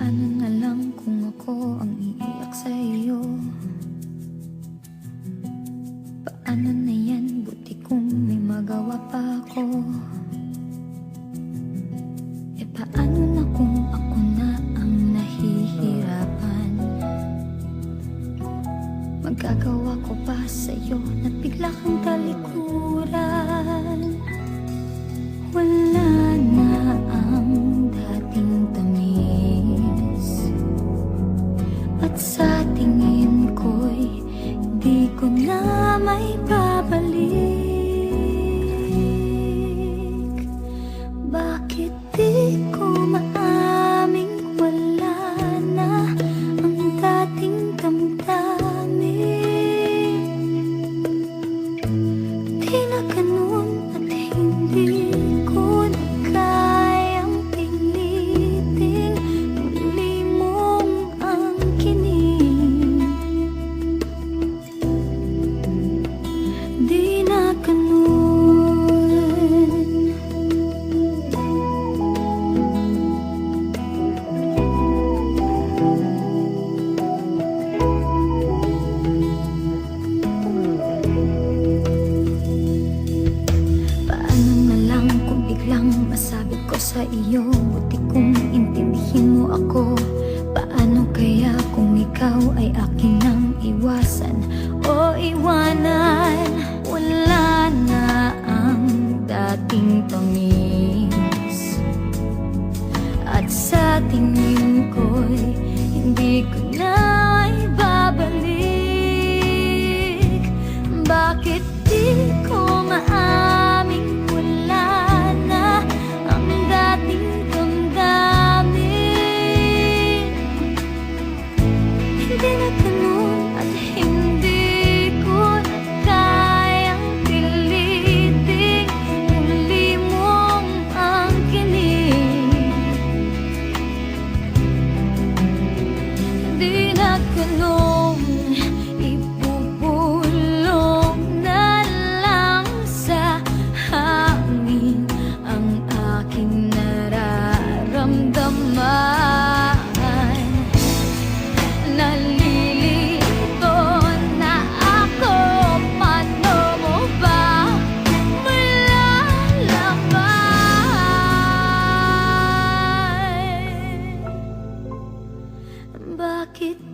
Paano na lang kung ako ang iiyak sa iyo? Paano na yan? Buti kung may magawa pa ako. Paano na kung ako na ang nahihirapan? Magagawa ko ba sa'yo na bigla kang talikuran? Wala na ang dating tamis, at sa tingin ko'y di ko na may babalik. Bakit di ko maaming wala na ang dating damdamin? Di na ganun at hindi ko na kayang piliting muli mong angkinin. Di na ganun. Masabi ko sa iyo, buti kung intindihin mo ako. Paano kaya kung ikaw ay akin nang iwasan o iwanan? Wala na ang dating tamis, at sa tingin ko'y hindi ko na ibabalik. Bakit di ko maaming hindi na ganun at hindi ko na kayang piliting muli mong angkinin? Hindi na ganun, ibubulong na lang sa hangin ang aking nararamdaman. Nalilito na ako, paano mo ba malalaman? Bakit